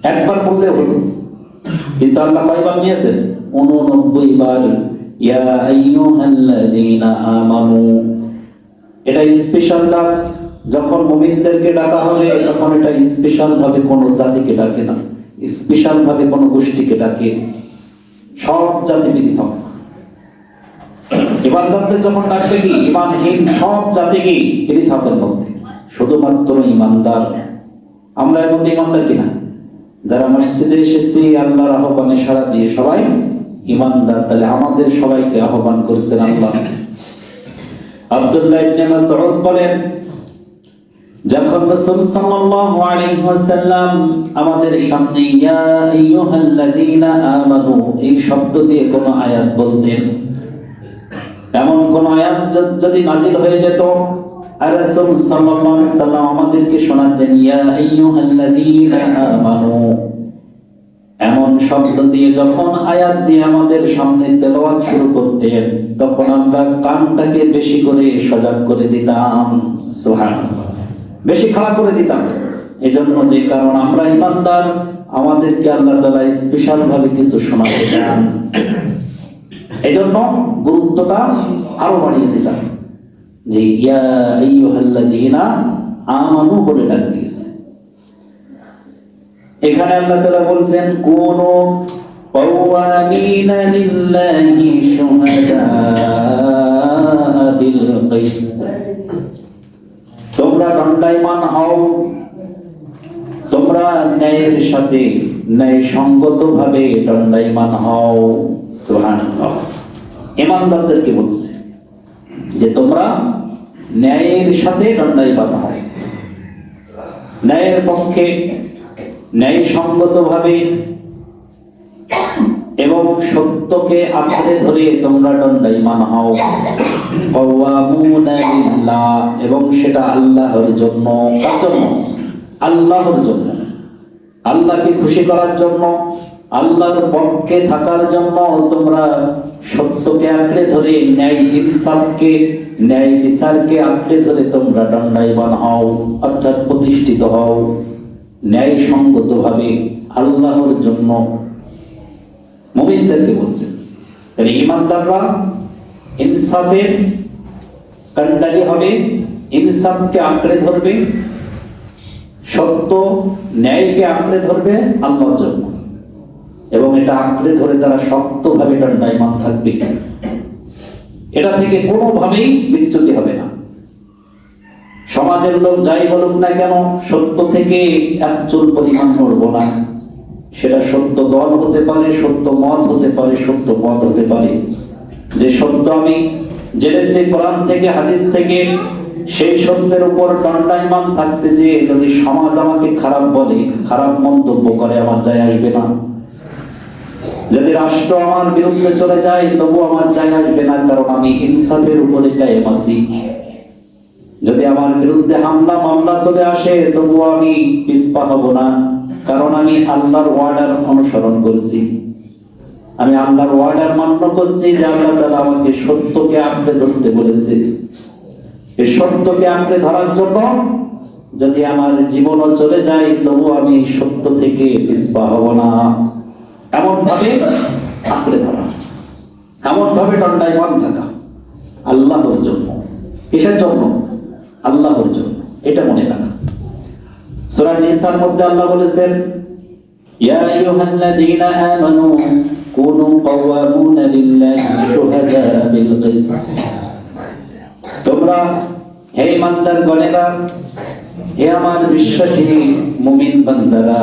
একবার বললে হলো, কিন্তু আল্লাহ কয়বার নিয়েছেন? 89 বার ইয়া আইয়ুহাল্লাযীনা আমানু। এটা স্পেশাল ডাক। যখন মুমিনদেরকে ডাকা হবে তখন এটা স্পেশাল ভাবে কোনো জাতিকে ডাকে না, স্পেশাল ভাবে কোনো গোষ্ঠীকে ডাকে। সব জাতি পৃথক। ইমানদারদের যখন ডাকবে কি, ইমানহীন সব জাতিকে পৃথকের মধ্যে, শুধুমাত্র ইমানদার। আমরা এর মধ্যে ইমানদার কিনা? যারা মসজিদে এসেছি আল্লাহর আহ্বানে সাড়া দিয়ে সবাই ইমানদার। তাহলে আমাদের সবাইকে আহ্বান করছেন আল্লাহ। আব্দুল্লাহ ইবনে মাসউদ বলেন, যখন রাসূল সাল্লাল্লাহু আলাইহি ওয়াসাল্লাম আমাদের সামনে ইয়া আইয়ুহাল্লাযীনা আমানু এই শব্দ দিয়ে কোন আয়াত বলতেন, এমন কোন আয়াত যদি নাযিল হয়ে যেত, আর রাসূল সাল্লাল্লাহু আলাইহি ওয়াসাল্লাম আমাদেরকে শোনাতেন ইয়া আইয়ুহাল্লাযীনা আমানু, এমন শব্দ দিয়ে যখন আয়াত দিয়ে আমাদের সামনে তেলাওয়াত শুরু করতেন, তখন আমরা কানটাকে বেশি করে সজাগ করে দিতাম। সুবহানাল্লাহ, বেশি খাড়া করে দিতাম। এজন্য যে কারণ আমরা ইমানদার, আমাদেরকে আল্লাহ তাআলা স্পেশাল ভাবে কিছু শোনাতে চান, এজন্য গুরুত্বটা আরো বাড়িয়ে দিতাম। যে ইয়া আইয়ুহাল্লাযীনা আমানু বলে ডাক দিয়েছে। এখানে আল্লাহ তাআলা বলছেন কুনু কাওয়ামিনা লিল্লাহি শুহাদা বিল কিসত, তোমরা দণ্ডায়মান হও, তোমরা ন্যায়ের সাথে ন্যায়সঙ্গত ভাবে দণ্ডায়মান হও। সুবহানাল্লাহ। ইমানদারদেরকে বলছে যে তোমরা ন্যায়ের সাথে দণ্ডায়মান হও, ন্যায়ের পক্ষে ন্যায়সঙ্গত ভাবে এবং সত্যকে আঁকড়ে ধরে তোমরা দণ্ডায়মান হও। কাওয়ামুনা লিল্লাহ, এবং সেটা আল্লাহর জন্য। কার জন্য? আল্লাহর জন্য, আল্লাহকে খুশি করার জন্য, আল্লাহর পক্ষে থাকার জন্য তোমরা সত্যকে আঁকড়ে ধরে, ন্যায় ইনসাফকে, ন্যায় বিচারকে আঁকড়ে ধরে তোমরা দণ্ডায়মান হও, অর্থাৎ প্রতিষ্ঠিত হও ন্যায়সঙ্গত ভাবে আল্লাহর জন্য। মুমিনদেরকে বলছেন। তাহলে ইমানদাররা ইনসাফের কান্ডারি হবে, ইনসাফকে আঁকড়ে ধরবে, সত্য ন্যায়কে আঁকড়ে ধরবে আল্লাহর জন্য, এবং এটা আঁকড়ে ধরে তারা শক্তভাবে দণ্ডায়মান থাকবে। এটা থেকে কোনোভাবেই বিচ্যুতি হবে না। সমাজের লোক যাই বলুক না কেন, সত্য থেকে এক চুল পরিমাণ নড়ব না। সেটা সত্য দল হতে পারে, সত্য মত হতে পারে, সত্য পথ হতে পারে। যে সত্য আমি জেনেছি কোরআন থেকে, হাদিস থেকে, সেই সত্যের উপর দণ্ডায়মান থাকতে যে যদি সমাজ আমাকে খারাপ বলে, খারাপ মন্তব্য করে, আমার যায় আসবে না। যদি রাষ্ট্র আমার বিরুদ্ধে চলে যায় তবু আমার যায় আসবে না, কারণ আমি ইনসাফের উপরে কায়েম আছি। যদি আমার বিরুদ্ধে হামলা মামলা চলে আসে তবু আমি পিছপা হব না, কারণ আমি আল্লাহর ওয়ার্ডার অনুসরণ করছি, আমি আল্লাহর ওয়ার্ডার মান্য করছি যে আল্লাহ তাআলা আমাকে সত্যকে আঁকড়ে ধরতে বলেছে। এই সত্যকে আঁকড়ে ধরার জন্য যদি আমার জীবনও চলে যায় তবু আমি সত্য থেকে পিছপা হব না। এমন ভাবে আঁকড়ে ধরা, এমন ভাবে দণ্ডায়মান থাকা আল্লাহর জন্য। কিসের জন্য? আল্লাহর জন্য। এটা মনে রাখা। সূরা নিসার মধ্যে আল্লাহ বলেছেন ইয়া আইয়ুহাল্লাযীনা আমানু কুনু কাওয়ামুনা লিল্লাহি শুহাদা বিল কিসত, তোমরা হে ইমানদারগণেরা, হে আমার বিশ্বাসী মুমিন বান্দারা,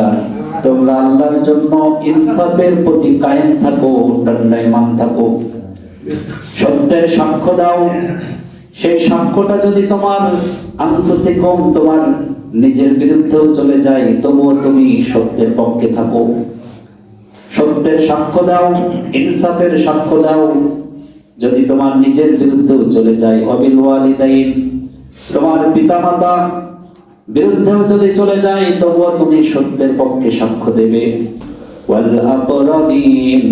তোমরা আল্লাহর জন্য ইনসাফের প্রতি কায়েম থাকো, দণ্ডায়মান থাকো, সত্যের সাক্ষ্য দাও। সেই সাক্ষ্যটা যদি তোমার আনফুসিকুম, তোমার নিজের বিরুদ্ধেও চলে যায় তবুও তুমি সত্যের পক্ষে থাকো। সত্যের সাক্ষ্য দাও, ইনসাফের সাক্ষ্য দাও। যদি তোমার নিজের বিরুদ্ধেও চলে যায়, ওয়াবিল ওয়ালিদাইন, তোমার পিতামাতা বিরুদ্ধেও যদি চলে যায় তবুও তুমি সত্যের পক্ষে সাক্ষ্য দেবে। ওয়াল আকরাবিন,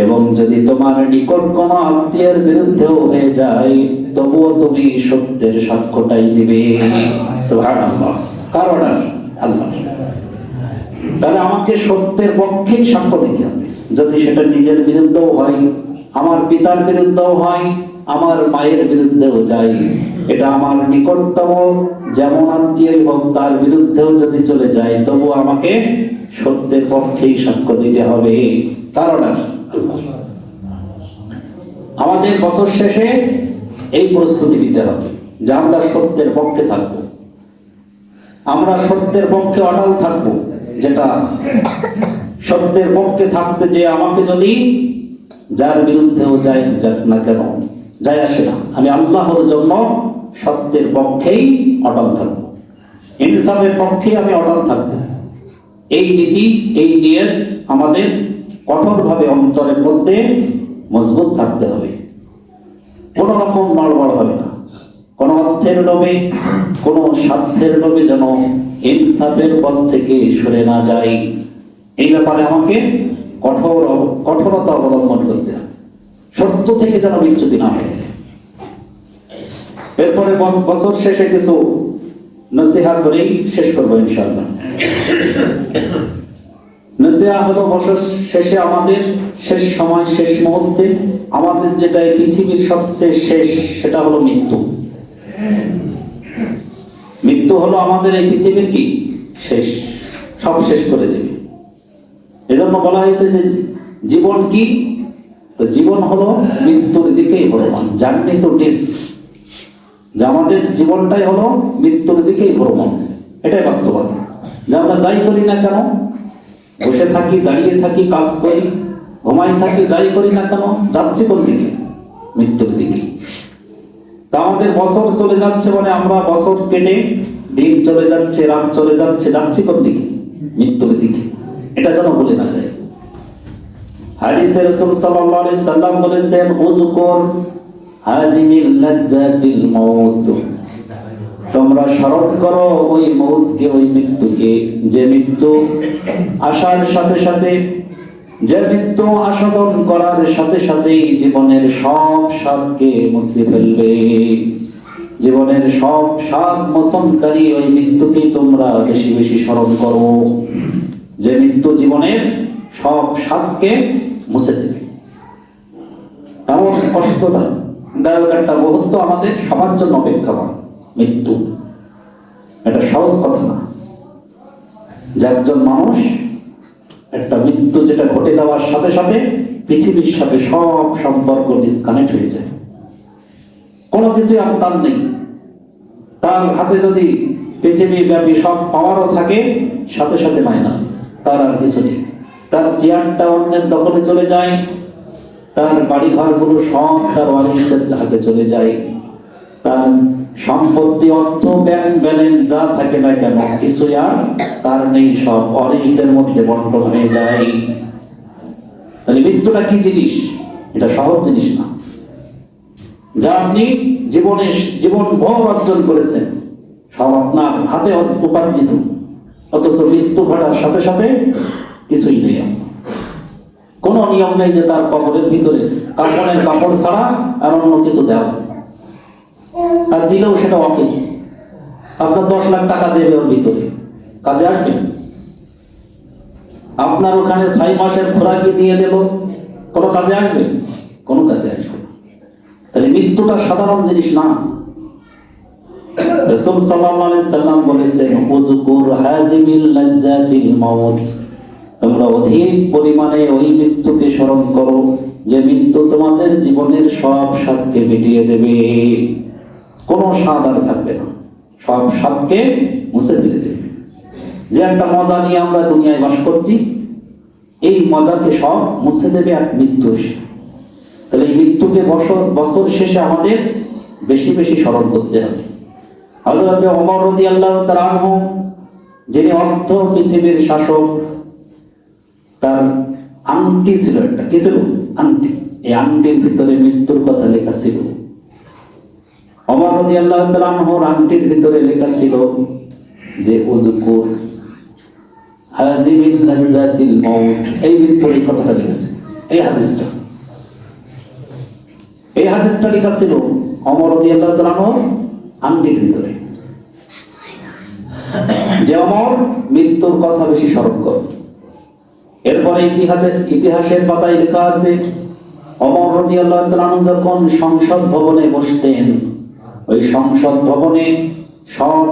এবং যদি তোমার নিকট কোনো আত্মীয়ের বিরুদ্ধেও হয়ে যায় তবুও তুমি সত্যের সাক্ষ্যটাই দিবে। সুবহানাল্লাহ। কার অর্ডার? আল্লাহ। তাহলে আমাকে সত্যের পক্ষেই সাক্ষ্য দিতে হবে, যদি সেটা নিজের বিরুদ্ধেও হয়, আমার পিতার বিরুদ্ধেও হয়, আমার মায়ের বিরুদ্ধেও যায়, এটা আমার নিকটতম যেমন আত্মীয় হোক তার বিরুদ্ধেও যদি চলে যায়, তবু আমাকে সত্যের পক্ষেই সাক্ষ্য দিতে হবে। কারণ আমাদের বছর শেষে এই প্রস্তুতি নিতে হবে যে আমরা সত্যের পক্ষে থাকবো, আমরা সত্যের পক্ষে অটল থাকবো। যেটা সত্যের পক্ষে থাকতে যে আমাকে যদি যার বিরুদ্ধেও যায় যাক না কেন, যায় আসে না, আমি আল্লাহর জন্য সত্যের পক্ষেই অটল থাকবো, ইনসাফের পক্ষে আমি অটল থাকবো। এই নীতি, এই নিয়ত আমাদের কঠোরভাবে অন্তরের মধ্যে মজবুত থাকতে হবে। কোন রকম নড়বড় হবে না, কোন অর্থের লোভে, কোন স্বার্থের লোভে যেন ইনসাফের পথ থেকে সরে না যায়। এই ব্যাপারে আমাকে কঠোরতা অবলম্বন করতে হবে, সত্য থেকে যেন বিচ্যুতি না হয়। এরপরে বছর শেষে কিছু নসিহত করেই শেষ করবো ইনশাআল্লাহ। নসিহত হলো বছর শেষে আমাদের শেষ সময়, শেষ মুহূর্তে আমাদের যেটা এই পৃথিবীর সবচেয়ে শেষ, সেটা হলো মৃত্যু। মৃত্যু হলো আমাদের এই পৃথিবীর কি শেষ, সব শেষ করে দেবে। এজন্য বলা হয়েছে যে জীবন কি, তো জীবন হলো মৃত্যুর দিকেই ভ্রমণ, জার্নি টু ডেথ। যে আমাদের জীবনটাই হলো মৃত্যুর দিকেই ভ্রমণ, এটাই বাস্তবতা। যে আমরা যাই করি না কেন, বসে থাকি, দাঁড়িয়ে থাকি, কাজ করি, ঘুমাই থাকি, যাই করি না কেন, যাচ্ছি কোন দিকে? মৃত্যুর দিকে। তা আমাদের বছর চলে যাচ্ছে মানে আমরা বছর কেটে দিন চলে যাচ্ছে, রাত চলে যাচ্ছে, যাচ্ছি কোন দিকে? মৃত্যুর দিকে। এটা যেন ভুলে না যায়। হাদিসে রাসূল সাল্লাল্লাহু আলাইহি সাল্লাম বলেছেন, উযকুর হাদিমিল লাযযাতিল মাউত, তোমরা স্মরণ করো ওই মউতকে, ওই মৃত্যুকে, যে মৃত্যু আসার সাথে সাথে, যে মৃত্যু আস্বাদন করার সাথে সাথেই জীবনের সব স্বাদকে মুছে ফেলবে। জীবনের সব স্বাদ মোচনকারী ওই মৃত্যুকে তোমরা বেশি বেশি স্মরণ করো, যে মৃত্যু জীবনের সব স্বাদকে মুছে দেবে। এমন কষ্টদায়ক একটা মুহূর্ত আমাদের সবার জন্য অপেক্ষামান মৃত্যু। এটা সহজ কথা না যে একজন মানুষ একটা মৃত্যু যেটা ঘটে যাওয়ার সাথে সাথে পৃথিবীর সাথে সব সম্পর্ক ডিসকানেক্ট হয়ে যায়, কোনো কিছু আর তার নেই। তার হাতে যদি পৃথিবী ব্যাপী সব পাওয়ারও থাকে, সাথে সাথে মাইনাস, তার আর কিছু নেই। তার চেয়ারটা অন্যের দখলে চলে যায়, তার বাড়ি ঘরগুলো সব তার ওয়ারিসদের হাতে চলে যায়, তার সম্পত্তি, অর্থ, ব্যাংক ব্যালেন্স যা থাকে না কেন, কিছু আর তার নেই, সব ওয়ারিসদের মধ্যে বন্টন হয়ে যায়। তাহলে মৃত্যুটা কি জিনিস? এটা সহজ জিনিস না, যা আপনি জীবন ভর অর্জন করেছেন, সব আপনার হাতে উপার্জিত, অথচ মৃত্যু ঘটার সাথে সাথে কিছুই নেই। কোনো নিয়ম নেই যে তার কবরের ভিতরে কাপড়ের কাপড় ছাড়া আর অন্য কিছু দেওয়া, আর দিলেও সেটা অকেজ। আপনার 10 লাখ টাকা দেবে ওর ভিতরে, কাজে আসবে? আপনার ওখানে 6 মাসের খোরাকি দিয়ে দেব, কোনো কাজে আসবে? কোনো কাজে আসবে। তাহলে মৃত্যুটা সাধারণ জিনিস না। রাসূল সাল্লাল্লাহু আলাইহি সাল্লাম বলেছেন, উযকুর হাদিমিল লাযযাতিল মাউত, তোমরা অধিক পরিমাণে ওই মৃত্যুকে স্মরণ করো যে মৃত্যু তোমাদের জীবনের সব স্বাদকে মিটিয়ে দেবে, কোনো স্বাদ আর থাকবে না, সব স্বাদকে মুছে ফেলে দেবে। যে একটা মজা নিয়ে আমরা দুনিয়ায় বাস করছি, এই মজাকে সব মুছে দেবে এক মৃত্যু এসে। তাহলে এই মৃত্যুকে বছর শেষে আমাদের বেশি বেশি স্মরণ করতে হবে। হযরত ওমর রাদিয়াল্লাহু তাআলা আনহু, যিনি অর্ধ পৃথিবীর শাসক, তার আংটি ছিল একটা, কি ছিল? আংটি। এই আংটির ভিতরে মৃত্যুর কথা লেখা ছিল। ওমর রাদিয়াল্লাহু তাআলা আনহুর আংটির ভিতরে লেখা ছিল যে উযকুর হাদিমিল লাযযাতিল মাউত, এই মৃত্যুর কথাটা লেখা, এই হাদিসটা লেখা ছিল ওমর রাদিয়াল্লাহু তাআলা আনহুর আংটির ভিতরে। যে অমর মৃত্যুর কথা বেশি স্মরণ কর। এরপরে ইতিহাসের পাতায় লেখা আছে ওমর রাদিয়াল্লাহু তাআলা যখন সংসদ ভবনে বসতেন, ওই সংসদ ভবনে সব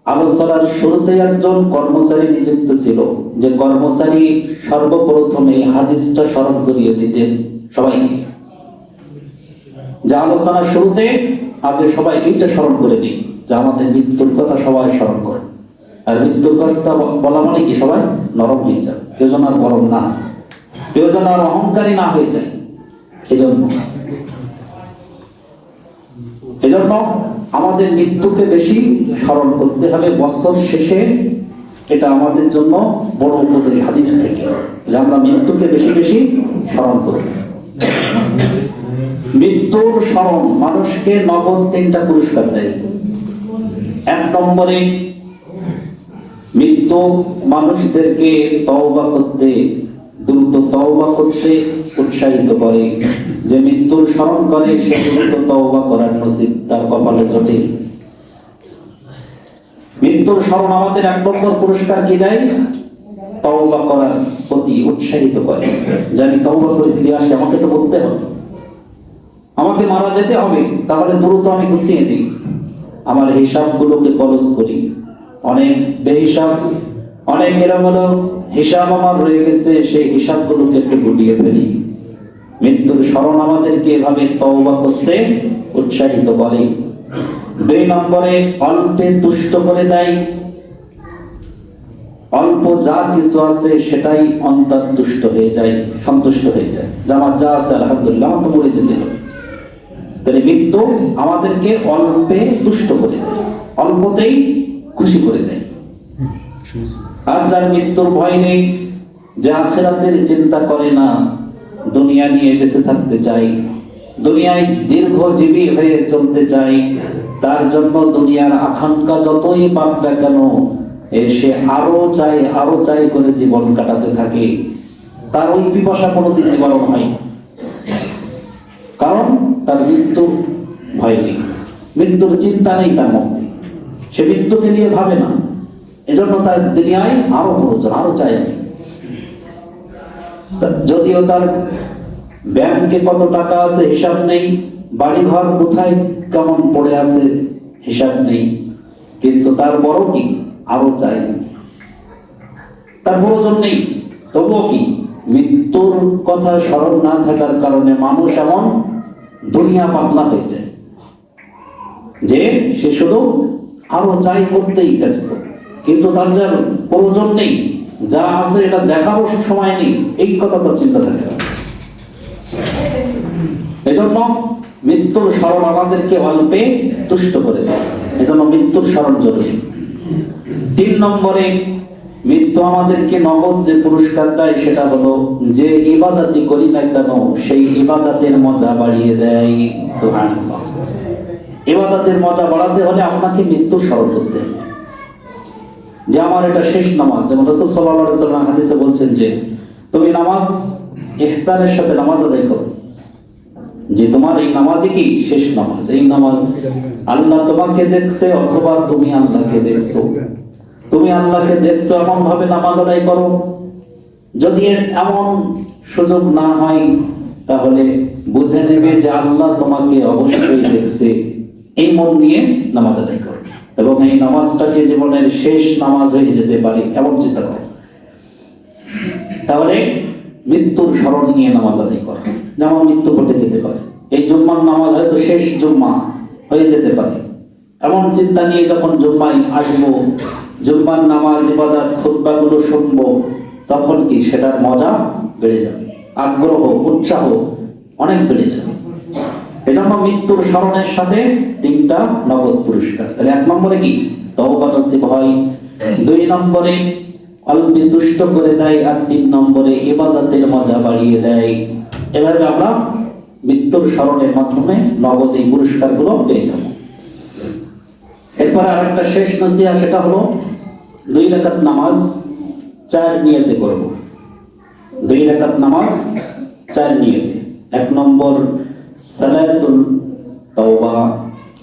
আলোচনার শুরুতে একজন কর্মচারী নিযুক্ত ছিল, যে কর্মচারী সর্বপ্রথমে হাদিসটা স্মরণ করিয়ে দিতেন সবাইকে। যে আলোচনার শুরুতে আগে সবাই এইটা স্মরণ করে নিই যে আমাদের মৃত্যুর কথা সবাই স্মরণ করে। আর মৃত্যুর কথা বলা মানে কি সবাই নরম হয়ে যায়, কেউ যেন আর গরম না, কেউ যেন আর অহংকারী না হয়ে যায়। এজন্য আমাদের মৃত্যুকে বেশি স্মরণ করতে হবে বছর শেষে। এটা আমাদের জন্য বড় উপদেশ হাদিস থেকে, যে আমরা মৃত্যুকে বেশি বেশি স্মরণ করি। মৃত্যুর স্মরণ মানুষকে নগদ 3টা পুরস্কার দেয়। 1 নম্বরে মৃত্যু মানুষদেরকে তওবা করতে, দ্রুত তওবা করতে উৎসাহিত করে। যে মৃত্যুর স্মরণ করে সে দ্রুত তওবা করার নসিব তার কপালে জোটে। মৃত্যুর স্মরণ আমাদের 1 নম্বর পুরস্কার কি দেয়? তওবা করার প্রতি উৎসাহিত করে। জানি তওবা করে ফিরে আসে, আমাকে তো করতে হবে, আমাকে মারা যেতে হবে, তাহলে দ্রুত আমি গুছিয়ে দিই, আমার হিসাবগুলোকে ক্লোজ করি। অনেক বেহিসাব, অনেক এরকম হিসাব আমার রয়ে গেছে, সেই হিসাবগুলোকে একটু গুটিয়ে ফেলি। মৃত্যুর স্মরণ আমাদেরকে এভাবে তওবা করতে উৎসাহিত করে। 2 নম্বরে অল্পে তুষ্ট করে দেয়। অল্প যা কিছু আছে সেটাই অন্তর তুষ্ট হয়ে যায়, সন্তুষ্ট হয়ে যায়, যে আমার যা আছে আলহামদুলিল্লাহ, আমার তো মরে যেতে হবে। তাহলে মৃত্যু আমাদেরকে অল্পে তুষ্ট করে দেয়, অল্পতেই খুশি করে দেয়। আর যার মৃত্যুর ভয় নেই, যে আখিরাতের চিন্তা করে না, দুনিয়া নিয়ে বেঁচে থাকতে চাই, দুনিয়ায় দীর্ঘজীবী হয়ে চলতে চাই, তার জন্য দুনিয়ার আকাঙ্ক্ষা যতই পাক না কেন সে আরো চাই করে জীবন কাটাতে থাকে। তার ওই পিপাসা কোনোদিন নিবারণ হয়, কারণ তার মৃত্যুর ভয় নেই, মৃত্যুর চিন্তা নেই তার মধ্যে, সে মৃত্যুকে নিয়ে ভাবে না। এজন্য তার দুনিয়ায় আরো প্রয়োজন, আরো চাই। যদিও তার ব্যাংকে কত টাকা আছে হিসাব নেই, বাড়িঘর কোথায় কেমন পড়ে আছে হিসাব নেই, কিন্তু তার বড় কি আরো চাই, তার প্রয়োজন নেই। তবুও কি মৃত্যুর কথা স্মরণ না থাকার কারণে মানুষ এমন দুনিয়া পাগলা হয়ে যায় যে সে শুধু আরো চাই করতেই ব্যস্ত, কিন্তু তার যার প্রয়োজন নেই, যা আছে এটা দেখারও সময় নেই, এই কথা তার চিন্তা থাকে না। এজন্য মৃত্যুর স্মরণ আমাদেরকে অল্পে তুষ্ট করে দেয়, এজন্য মৃত্যুর স্মরণ জরুরি। 3 নম্বরে মৃত্যু আমাদেরকে নগদ যে পুরস্কার দেয় সেটা হলো, যে ইবাদতই করি না কেন সেই ইবাদতের মজা বাড়িয়ে দেয়। সুবহানাল্লাহ। ইবাদতের মজা বাড়াতে হলে আপনাকে মৃত্যুর স্মরণ করতে হবে, যে আমার এটা শেষ নামাজ। যেমন রাসূল সাল্লাল্লাহু আলাইহি ওয়াসাল্লাম হাদিসে বলছেন যে তুমি নামাজ ইহসানের সাথে নামাজ আদায় করো, যে তোমার এই নামাজই কি শেষ নামাজ। এই নামাজ আল্লাহ তোমাকে দেখছে অথবা তুমি আল্লাহকে দেখছো, তুমি আল্লাহকে দেখছো এমন ভাবে নামাজ আদায় করো। যদি এমন সুযোগ না হয় তাহলে বুঝে নেবে যে আল্লাহ তোমাকে অবশ্যই দেখছে, এই মন নিয়ে নামাজ আদায় করো, এবং এই নামাজটাকে জীবনের শেষ নামাজ হয়ে যেতে পারে এমন চিন্তা করো। তাহলে মৃত্যুর স্মরণ নিয়ে নামাজ আদায় করো, যেমন মৃত্যু ঘটে যেতে পারে, এই জুম্মার নামাজ হয়তো শেষ জুম্মা হয়ে যেতে পারে, এমন চিন্তা নিয়ে যখন জুম্মায় আসবো, জুম্মার নামাজ ইবাদত খুতবাগুলো শুনবো, তখন কি সেটার মজা বেড়ে যাবে, আগ্রহ উৎসাহ অনেক বেড়ে যাবে। এজন্য মৃত্যুর স্মরণের সাথে 3টা নগদ পুরস্কার। তাহলে 1 নম্বরে কি তওবা নসিব হয়, 2 নম্বরে অল্পে তুষ্ট করে দেয়, আর 3 নম্বরে ইবাদতের মজা বাড়িয়ে দেয়। এভাবে আমরা মৃত্যুর স্মরণের মাধ্যমে নগদ এই পুরস্কারগুলো পেয়ে যাব। এরপর আরেকটা শেষ নসিহত, সেটা হলো 2 রাকাত নামাজ 4 নিয়তে করব। 2 রাকাত নামাজ 4 নিয়তে। 1 নম্বর সালাতুল তাওবা,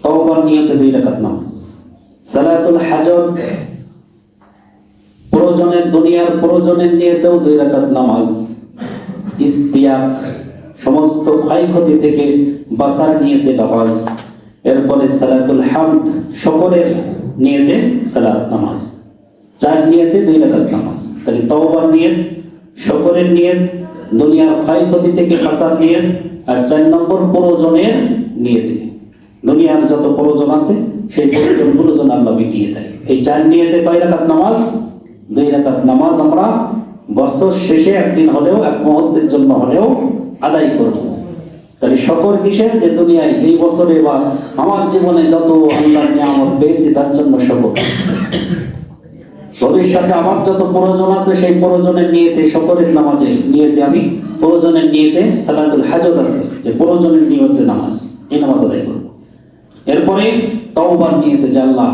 তাওবার নিয়তে 2 রাকাত নামাজ। সালাতুল হাজত, প্রয়োজনের দুনিয়ার প্রয়োজনের নিয়েতেও 2 রাকাত নামাজ, ইস্তিয়াক সমস্ত ক্ষয়ক্ষতি থেকে বাঁচার নিয়তে নামাজ, এরপরে সালাতুল হামদ শুকরের নিয়তে সালাত নামাজ, 4 নিয়তে 2 রাকাত নামাজ। তাহলে তওবার নিয়ত, শুকরের নিয়ত, দুনিয়ার ক্ষয়ক্ষতি থেকে বাঁচার নিয়ত, আর 4 নম্বর প্রয়োজনের নিয়তে, দুনিয়ার যত প্রয়োজন আছে সেই প্রয়োজনগুলো যেন আল্লাহ মিটিয়ে দেয়। এই 4 নিয়তে কয় রাকাত নামাজ? 2 রাকাত নামাজ আমরা বছর শেষে একদিন হলেও, এক মুহূর্তের জন্য হলেও আদায় করব। তাহলে শুকর কিসের? যে দুনিয়ায় এই বছরে বা আমার জীবনে যত আল্লাহর নিয়ামত পেয়েছি তার জন্য শুকর। ভবিষ্যতে আমার যত প্রয়োজন আছে সেই প্রয়োজনের নিয়তে, শুকরের নামাজে নিয়তে, আমি প্রয়োজনের নিয়তে সালাতুল হাজত আছে যে প্রয়োজনের নিয়তে নামাজ, এই নামাজ আদায় করব। এরপরে তওবার নিয়তে, যে আল্লাহ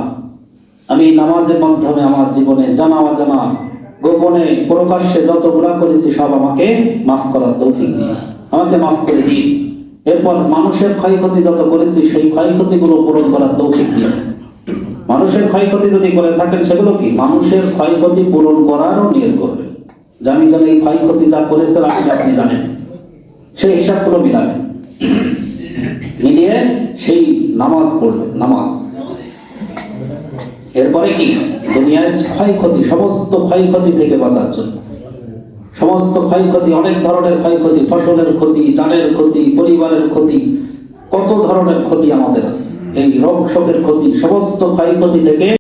আমি এই নামাজের মাধ্যমে আমার জীবনে জানা অজানা গোপনে প্রকাশ্যে যত গুনাহ করেছি সব আমাকে মাফ করার তৌফিক দিন, আমাকে মাফ করে দিন। এরপর মানুষের ক্ষয়ক্ষতি যত করেছি সেই ক্ষয়ক্ষতিগুলো পূরণ করার তৌফিক দিন। মানুষের ক্ষয়ক্ষতি যদি করে থাকেন সেগুলো কি? মানুষের ক্ষয়ক্ষতি পূরণ করারও নিয়ত করবেন, জানি যেন এই ক্ষয়ক্ষতি যা করেছেন আপনি জানেন, সেই হিসাবগুলো মিলাবেন, মিলিয়ে সেই নামাজ পড়বেন, নামাজ। এরপরে কি? দুনিয়ার ক্ষয়ক্ষতি, সমস্ত ক্ষয়ক্ষতি থেকে বাঁচার জন্য, সমস্ত ক্ষয়ক্ষতি, অনেক ধরনের ক্ষয়ক্ষতি, ফসলের ক্ষতি, জানের ক্ষতি, পরিবারের ক্ষতি, কত ধরনের ক্ষতি আমাদের আছে, এই রোগ শোকের ক্ষতি, সমস্ত ক্ষয়ক্ষতি থেকে